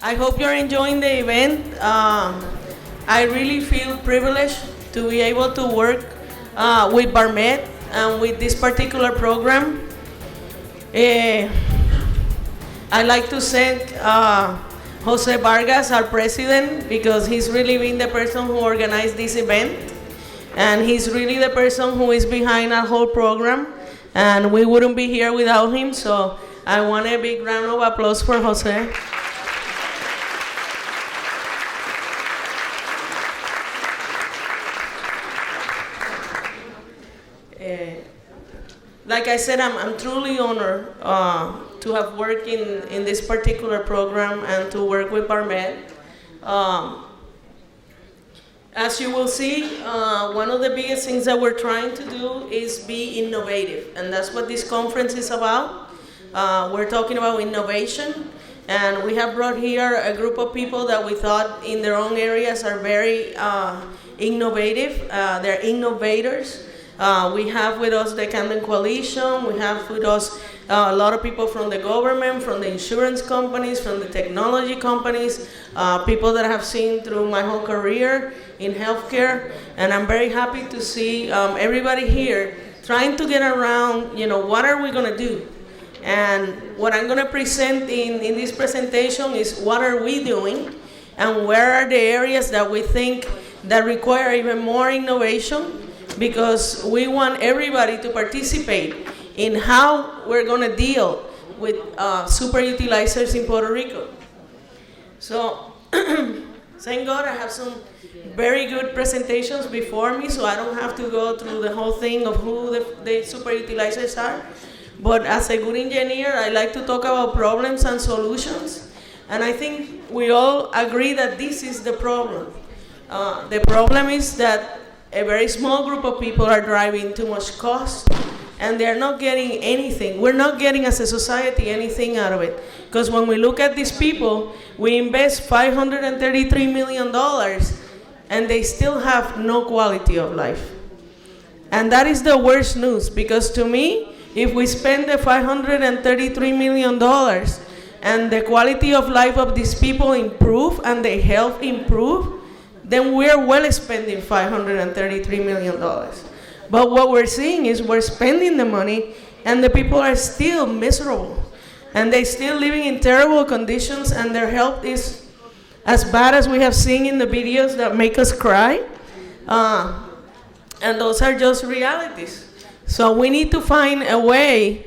I hope you're enjoying the event. I really feel privileged to be able to work with VarMed and with this particular program. I'd like to thank Jose Vargas, our president, because he's really been the person who organized this event. And he's really the person who is behind our whole program. And we wouldn't be here without him, so I want a big round of applause for Jose. Like I said, I'm truly honored to have worked in this particular program and to work with VarMed. As you will see, one of the biggest things that we're trying to do is be innovative, and that's what this conference is about. We're talking about innovation, and we have brought here a group of people that we thought in their own areas are very innovative. They're innovators. We have with us the Camden Coalition. We have with us a lot of people from the government, from the insurance companies, from the technology companies, people that I have seen through my whole career in healthcare. And I'm very happy to see everybody here trying to get around, what are we going to do? And what I'm going to present in this presentation is what are we doing and where are the areas that we think that require even more innovation, because we want everybody to participate in how we're going to deal with super utilizers in Puerto Rico. So, thank God I have some very good presentations before me, so I don't have to go through the whole thing of who the super utilizers are. But as a good engineer, I like to talk about problems and solutions. And I think we all agree that this is the problem. The problem is that a very small group of people are driving too much cost, and they're not getting anything. We're not getting, as a society, anything out of it. Because when we look at these people, we invest $533 million, and they still have no quality of life. And that is the worst news, because to me, if we spend the $533 million and the quality of life of these people improve and their health improve, then we're well spending $533 million. But what we're seeing is we're spending the money and the people are still miserable. And they're still living in terrible conditions, and their health is as bad as we have seen in the videos that make us cry. And those are just realities. So we need to find a way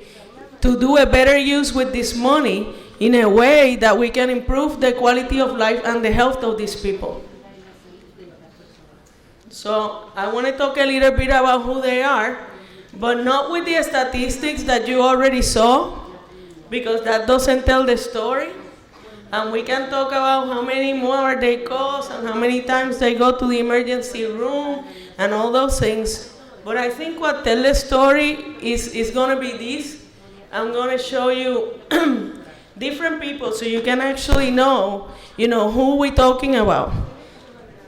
to do a better use with this money in a way that we can improve the quality of life and the health of these people. So I want to talk a little bit about who they are, but not with the statistics that you already saw, because that doesn't tell the story. And we can talk about how many more they cost and how many times they go to the emergency room and all those things. But I think what tells the story is going to be this. I'm going to show you different people so you can actually know, who we're talking about.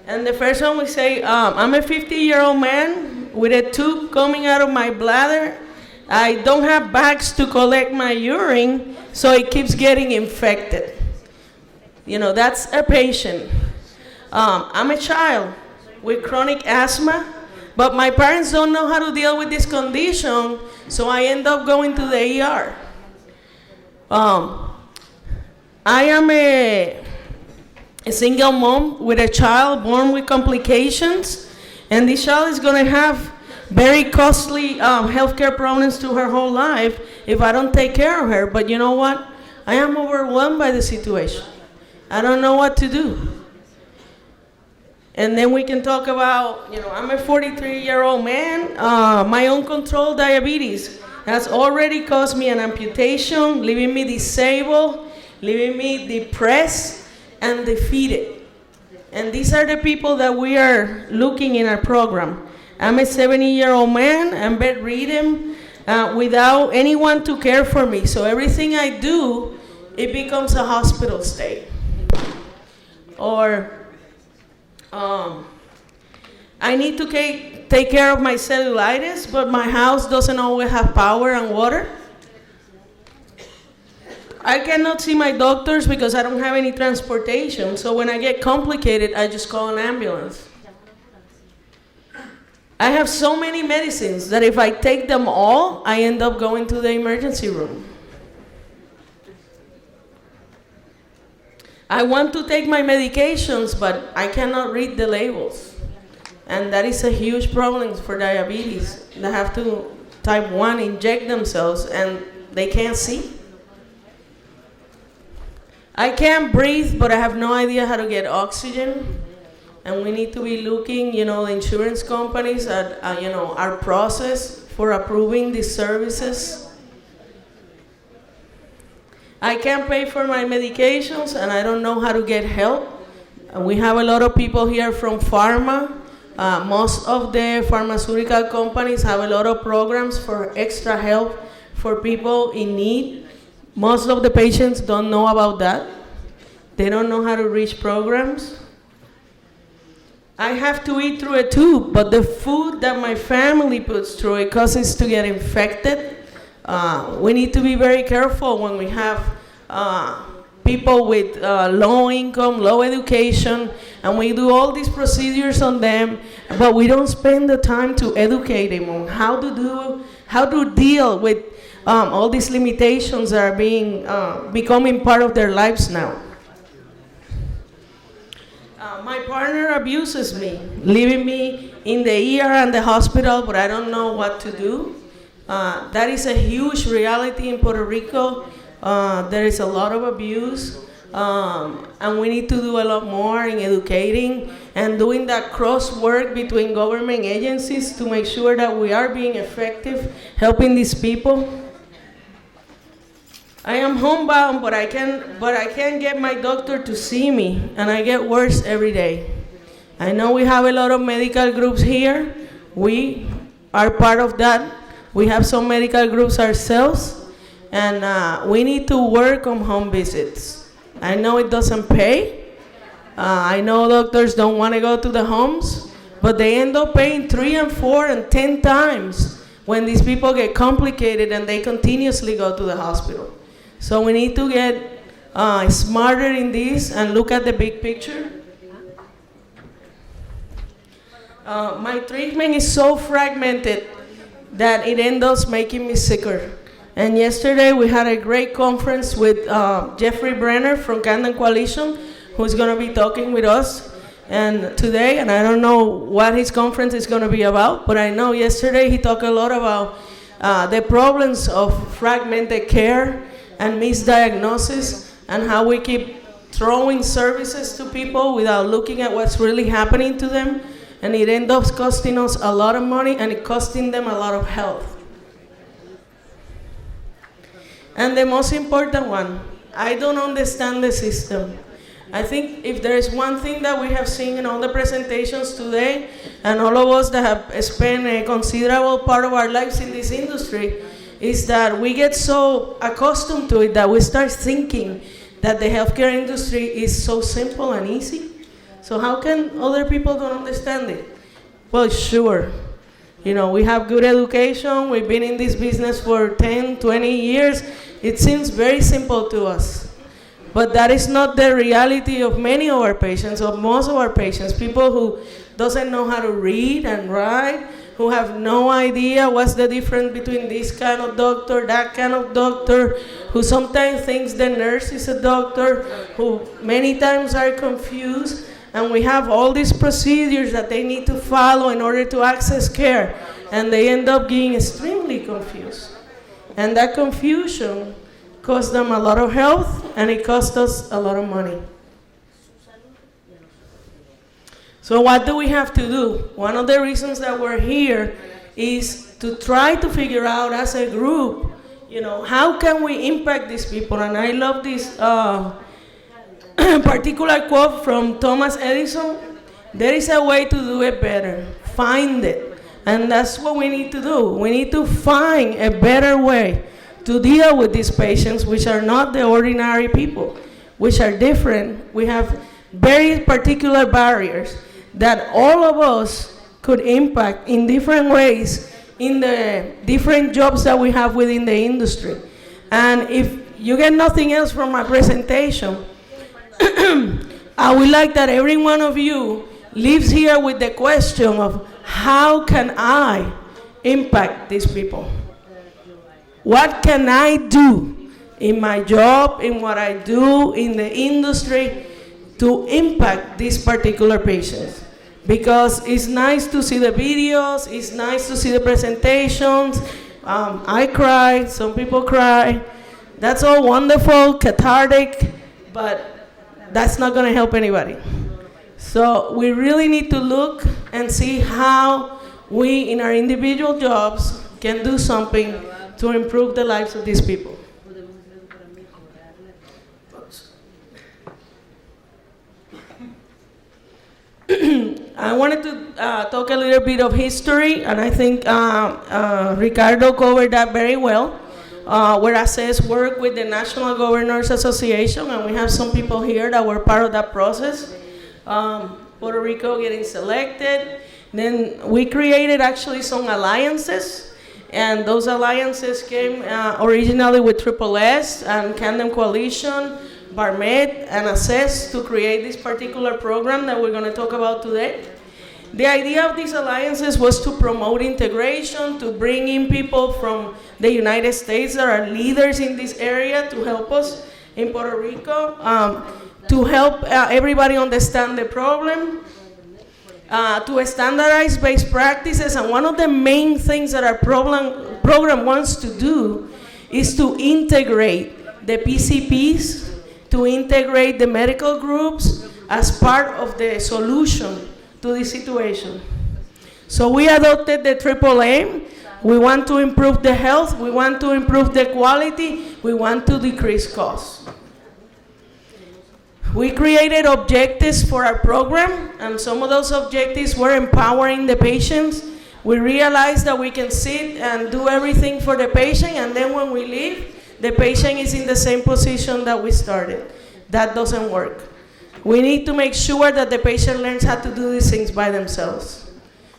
And the first one we say, I'm a 50-year-old man with a tube coming out of my bladder. I don't have bags to collect my urine, so it keeps getting infected. That's a patient. I'm a child with chronic asthma, but my parents don't know how to deal with this condition, so I end up going to the ER. I am a single mom with a child born with complications, and this child is going to have very costly healthcare problems to her whole life if I don't take care of her. But you know what? I am overwhelmed by the situation. I don't know what to do. And then we can talk about, I'm a 43-year-old man. My uncontrolled diabetes has already caused me an amputation, leaving me disabled, leaving me depressed and defeated. And these are the people that we are looking in our program. I'm a 70-year-old man. I'm bedridden without anyone to care for me. So everything I do, it becomes a hospital stay. Or I need to take care of my cellulitis, but my house doesn't always have power and water. I cannot see my doctors because I don't have any transportation. So when I get complicated, I just call an ambulance. I have so many medicines that if I take them all, I end up going to the emergency room. I want to take my medications, but I cannot read the labels. And that is a huge problem for diabetes. They have to type 1 inject themselves and they can't see. I can't breathe, but I have no idea how to get oxygen. And we need to be looking, the insurance companies at, our process for approving these services. I can't pay for my medications, and I don't know how to get help. We have a lot of people here from pharma. Most of the pharmaceutical companies have a lot of programs for extra help for people in need. Most of the patients don't know about that. They don't know how to reach programs. I have to eat through a tube, but the food that my family puts through it causes to get infected. We need to be very careful when we have people with low income, low education, and we do all these procedures on them, but we don't spend the time to educate them on how to deal with all these limitations that are becoming part of their lives now. My partner abuses me, leaving me in the ER and the hospital, but I don't know what to do. That is a huge reality in Puerto Rico. There is a lot of abuse, and we need to do a lot more in educating and doing that cross work between government agencies to make sure that we are being effective helping these people. I am homebound, but I can't get my doctor to see me, and I get worse every day. I know we have a lot of medical groups here. We are part of that. We have some medical groups ourselves, and we need to work on home visits. I know it doesn't pay. I know doctors don't want to go to the homes, but they end up paying 3 and 4 and 10 times when these people get complicated and they continuously go to the hospital. So we need to get smarter in this and look at the big picture. My treatment is so fragmented that it ends up making me sicker. And yesterday we had a great conference with Jeffrey Brenner from Camden Coalition, who's going to be talking with us today, and I don't know what his conference is going to be about, but I know yesterday he talked a lot about the problems of fragmented care and misdiagnosis, and how we keep throwing services to people without looking at what's really happening to them, and it ends up costing us a lot of money, and it costing them a lot of health. And the most important one, I don't understand the system. I think if there is one thing that we have seen in all the presentations today, and all of us that have spent a considerable part of our lives in this industry, is that we get so accustomed to it that we start thinking that the healthcare industry is so simple and easy. So how can other people don't understand it? Well, sure. We have good education. We've been in this business for 10, 20 years. It seems very simple to us. But that is not the reality of many of our patients, of most of our patients. People who doesn't know how to read and write, who have no idea what's the difference between this kind of doctor, that kind of doctor, who sometimes thinks the nurse is a doctor, who many times are confused, and we have all these procedures that they need to follow in order to access care, and they end up being extremely confused. And that confusion costs them a lot of health, and it costs us a lot of money. So what do we have to do? One of the reasons that we're here is to try to figure out as a group, how can we impact these people? And I love this particular quote from Thomas Edison. There is a way to do it better. Find it. And that's what we need to do. We need to find a better way to deal with these patients, which are not the ordinary people, which are different. We have very particular barriers that all of us could impact in different ways in the different jobs that we have within the industry. And if you get nothing else from my presentation, I would like that every one of you leaves here with the question of how can I impact these people? What can I do in my job, in what I do, in the industry to impact these particular patients? Because it's nice to see the videos, it's nice to see the presentations. I cry, some people cry. That's all wonderful, cathartic, but that's not gonna help anybody. So we really need to look and see how we, in our individual jobs, can do something to improve the lives of these people. I wanted to talk a little bit of history, and I think Ricardo covered that very well. Where ACES worked with the National Governors Association, and we have some people here that were part of that process. Puerto Rico getting selected. Then we created actually some alliances, and those alliances came originally with SSS and Camden Coalition, VarMed, and ACES to create this particular program that we're going to talk about today. The idea of these alliances was to promote integration, to bring in people from the United States that are leaders in this area to help us in Puerto Rico, to help everybody understand the problem, to standardize best practices. And one of the main things that our program wants to do is to integrate the PCPs, to integrate the medical groups as part of the solution to this situation. So we adopted the triple aim. We want to improve the health, we want to improve the quality, we want to decrease costs. We created objectives for our program, and some of those objectives were empowering the patients. We realized that we can sit and do everything for the patient, and then when we leave, the patient is in the same position that we started. That doesn't work. We need to make sure that the patient learns how to do these things by themselves.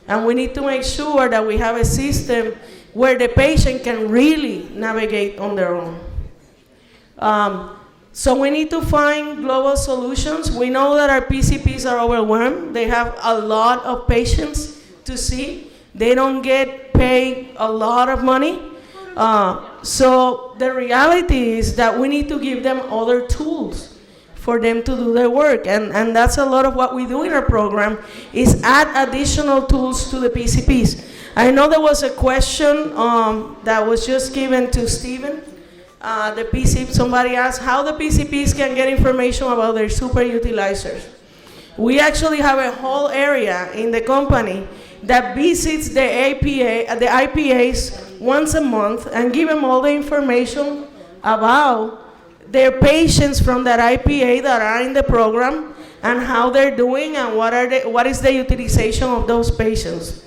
And we need to make sure that we have a system where the patient can really navigate on their own. So we need to find global solutions. We know that our PCPs are overwhelmed. They have a lot of patients to see. They don't get paid a lot of money. So the reality is that we need to give them other tools for them to do their work. And that's a lot of what we do in our program, is add additional tools to the PCPs. I know there was a question that was just given to Stephen. The PCP, somebody asked how the PCPs can get information about their super utilizers. We actually have a whole area in the company that visits the IPAs once a month and give them all the information about their patients from that IPA that are in the program and how they're doing and what is the utilization of those patients.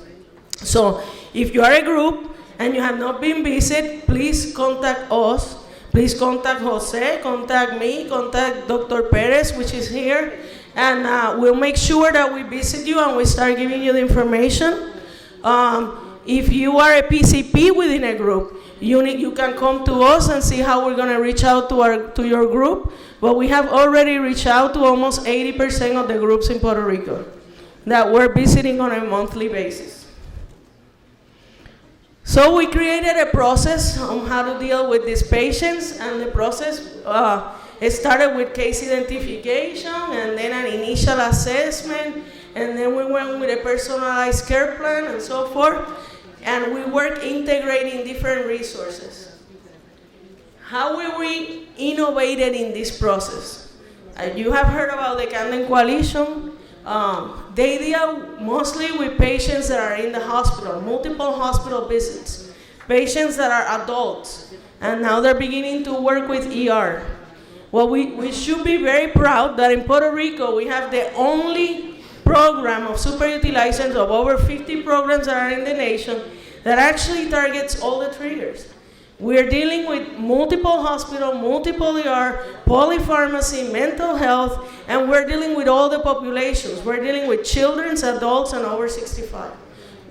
So if you are a group and you have not been visited, please contact us. Please contact Jose, contact me, contact Dr. Perez, which is here, and we'll make sure that we visit you and we start giving you the information. If you are a PCP within a group, you can come to us and see how we're going to reach out to your group. But we have already reached out to almost 80% of the groups in Puerto Rico that we're visiting on a monthly basis. So we created a process on how to deal with these patients, and the process it started with case identification and then an initial assessment, and then we went with a personalized care plan and so forth. And we work integrating different resources. How were we innovated in this process? You have heard about the Camden Coalition. They deal mostly with patients that are in the hospital, multiple hospital visits, patients that are adults, and now they're beginning to work with ER. Well, we should be very proud that in Puerto Rico we have the only program of superutilizers of over 50 programs that are in the nation that actually targets all the triggers. We're dealing with multiple hospital, multiple ER, polypharmacy, mental health, and we're dealing with all the populations. We're dealing with children, adults, and over 65.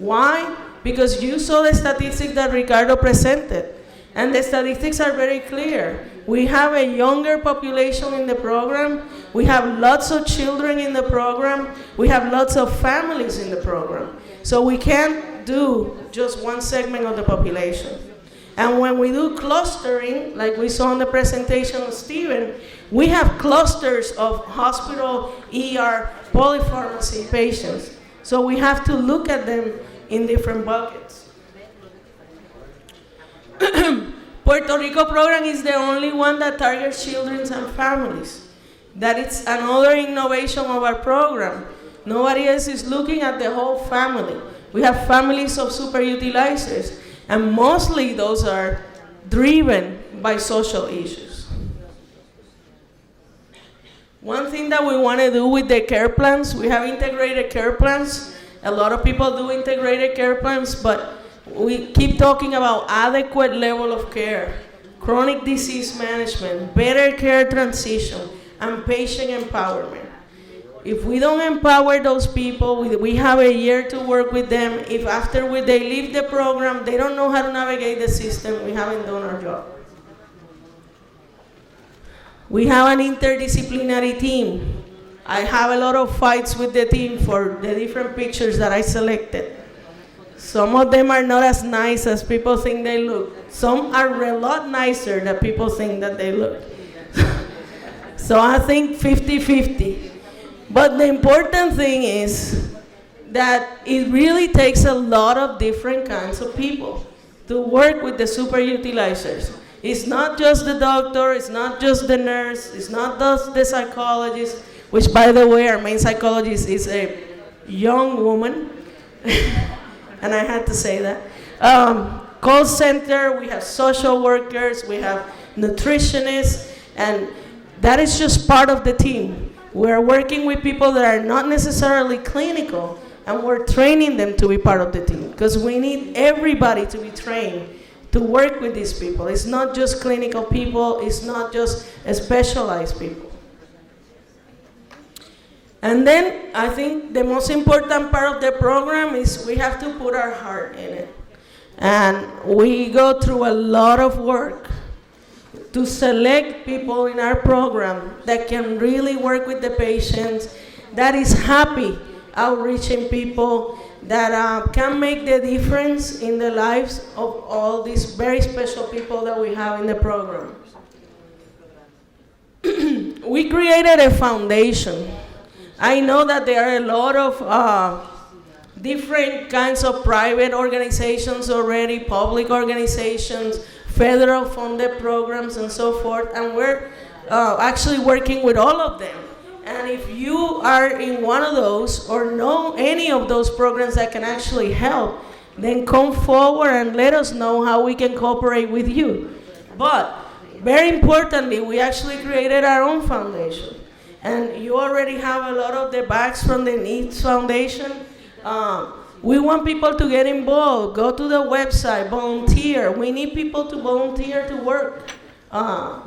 Why? Because you saw the statistics that Ricardo presented. And the statistics are very clear. We have a younger population in the program. We have lots of children in the program. We have lots of families in the program. So we can't do just one segment of the population. And when we do clustering, like we saw in the presentation of Stephen, we have clusters of hospital, ER, polypharmacy patients. So we have to look at them in different buckets. Puerto Rico program is the only one that targets children and families. That is another innovation of our program. Nobody else is looking at the whole family. We have families of superutilizers, and mostly those are driven by social issues. One thing that we want to do with the care plans, we have integrated care plans. A lot of people do integrated care plans, but we keep talking about adequate level of care, chronic disease management, better care transition, and patient empowerment. If we don't empower those people, we have a year to work with them. If after they leave the program, they don't know how to navigate the system, we haven't done our job. We have an interdisciplinary team. I have a lot of fights with the team for the different pictures that I selected. Some of them are not as nice as people think they look. Some are a lot nicer than people think that they look. So I think 50-50. But the important thing is that it really takes a lot of different kinds of people to work with the superutilizers. It's not just the doctor, it's not just the nurse, it's not just the psychologist, which, by the way, our main psychologist is a young woman. And I had to say that. Call center, we have social workers, we have nutritionists, and that is just part of the team. We're working with people that are not necessarily clinical, and we're training them to be part of the team, because we need everybody to be trained to work with these people. It's not just clinical people, it's not just specialized people. And then I think the most important part of the program is we have to put our heart in it. And we go through a lot of work to select people in our program that can really work with the patients, that is happy outreaching people, that can make the difference in the lives of all these very special people that we have in the program. We created a foundation. I know that there are a lot of different kinds of private organizations already, public organizations, federal funded programs, and so forth, and we're actually working with all of them. And if you are in one of those or know any of those programs that can actually help, then come forward and let us know how we can cooperate with you. But very importantly, we actually created our own foundation. And you already have a lot of the bags from the NEEDS Foundation. We want people to get involved. Go to the website, volunteer. We need people to volunteer to work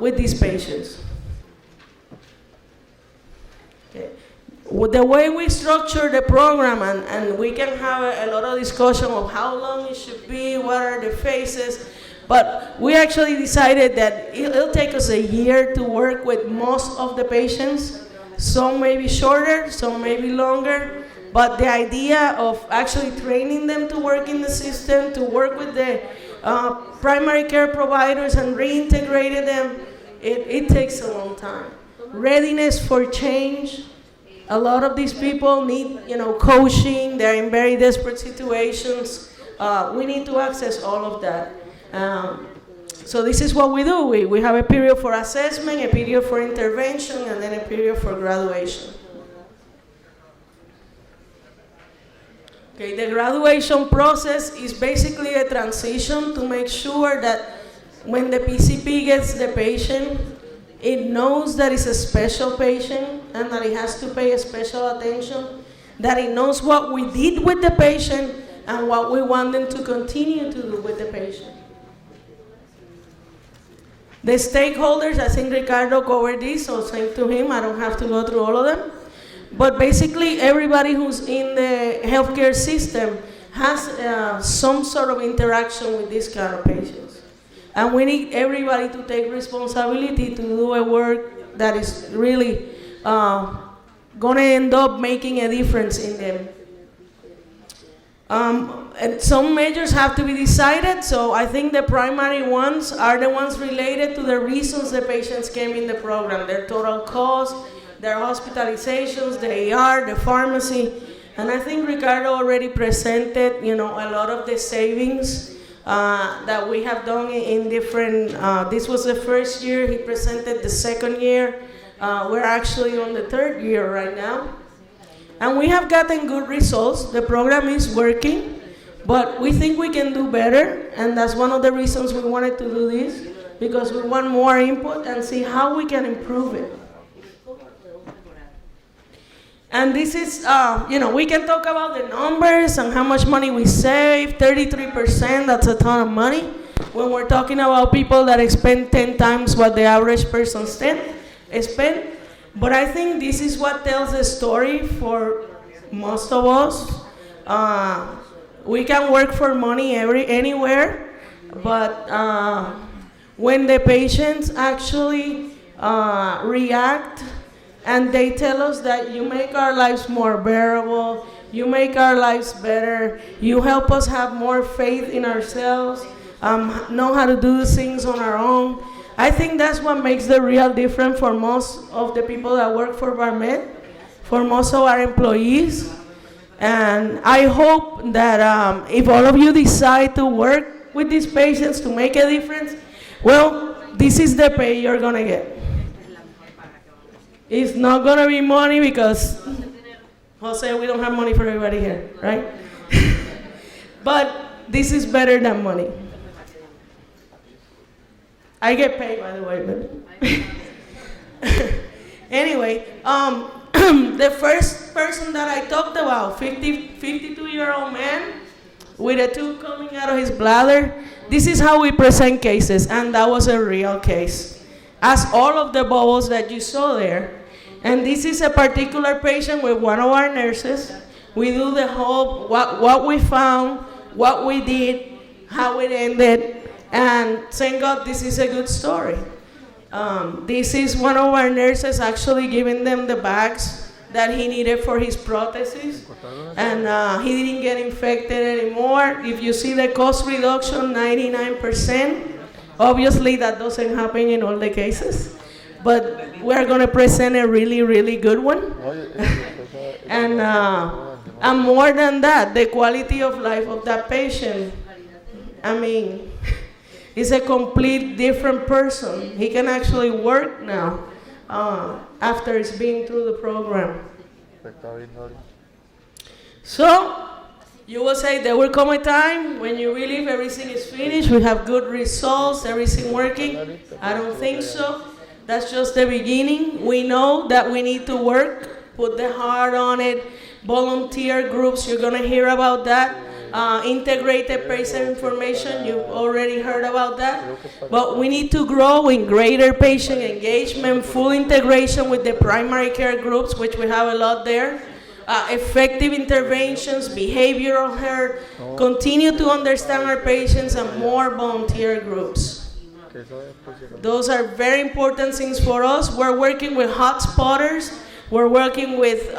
with these patients. Okay. The way we structure the program, and we can have a lot of discussion of how long it should be, what are the phases, but we actually decided that it'll take us a year to work with most of the patients. Some may be shorter, some may be longer, but the idea of actually training them to work in the system, to work with the primary care providers and reintegrating them, it takes a long time. Readiness for change. A lot of these people need, coaching. They're in very desperate situations. We need to access all of that. So this is what we do. We have a period for assessment, a period for intervention, and then a period for graduation. Okay, the graduation process is basically a transition to make sure that when the PCP gets the patient, it knows that it's a special patient and that it has to pay special attention, that it knows what we did with the patient and what we want them to continue to do with the patient. The stakeholders, I think Ricardo covered this, so thank to him, I don't have to go through all of them. But basically, everybody who's in the healthcare system has some sort of interaction with these kind of patients. And we need everybody to take responsibility to do a work that is really gonna end up making a difference in them. And some measures have to be decided, so I think the primary ones are the ones related to the reasons the patients came in the program, their total cost, their hospitalizations, the AR, the pharmacy. And I think Ricardo already presented, a lot of the savings that we have done in different, this was the first year, he presented the second year. We're actually on the third year right now. And we have gotten good results. The program is working, but we think we can do better, and that's one of the reasons we wanted to do this, because we want more input and see how we can improve it. And this is, we can talk about the numbers and how much money we save. 33%, that's a ton of money. When we're talking about people that spend 10 times what the average person spend. But I think this is what tells the story for most of us. We can work for money anywhere, but when the patients actually react and they tell us that you make our lives more bearable, you make our lives better, you help us have more faith in ourselves, know how to do things on our own. I think that's what makes the real difference for most of the people that work for VarMed, for most of our employees. And I hope that if all of you decide to work with these patients to make a difference, well, this is the pay you're gonna get. It's not gonna be money because, Jose, we don't have money for everybody here, right? But this is better than money. I get paid, by the way, but anyway, the first person that I talked about, 52-year-old man with a tube coming out of his bladder, this is how we present cases, and that was a real case. As all of the bubbles that you saw there. And this is a particular patient with one of our nurses. We do the whole, what we found, what we did, how it ended, and thank God this is a good story. This is one of our nurses actually giving them the bags that he needed for his prosthesis, and he didn't get infected anymore. If you see the cost reduction, 99%, obviously that doesn't happen in all the cases, but we're gonna present a really, really good one. And more than that, the quality of life of that patient, I mean, he's a complete different person. He can actually work now after he's been through the program. So, you will say there will come a time when you believe everything is finished, we have good results, everything working. I don't think so. That's just the beginning. We know that we need to work, put the heart on it. Volunteer groups, you're gonna hear about that. Integrated patient information, you've already heard about that. But we need to grow in greater patient engagement, full integration with the primary care groups, which we have a lot there. Effective interventions, behavioral health, continue to understand our patients, and more volunteer groups. Those are very important things for us. We're working with hotspotters. We're working with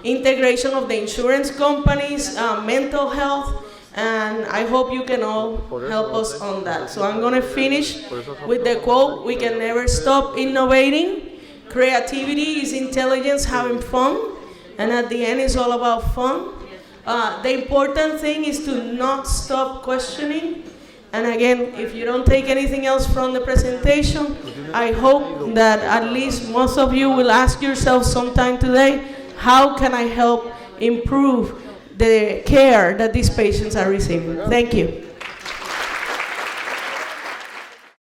integration of the insurance companies, mental health, and I hope you can all help us on that. So I'm gonna finish with the quote, we can never stop innovating. Creativity is intelligence having fun, and at the end it's all about fun. The important thing is to not stop questioning. And again, if you don't take anything else from the presentation, I hope that at least most of you will ask yourself sometime today, how can I help improve the care that these patients are receiving? Thank you.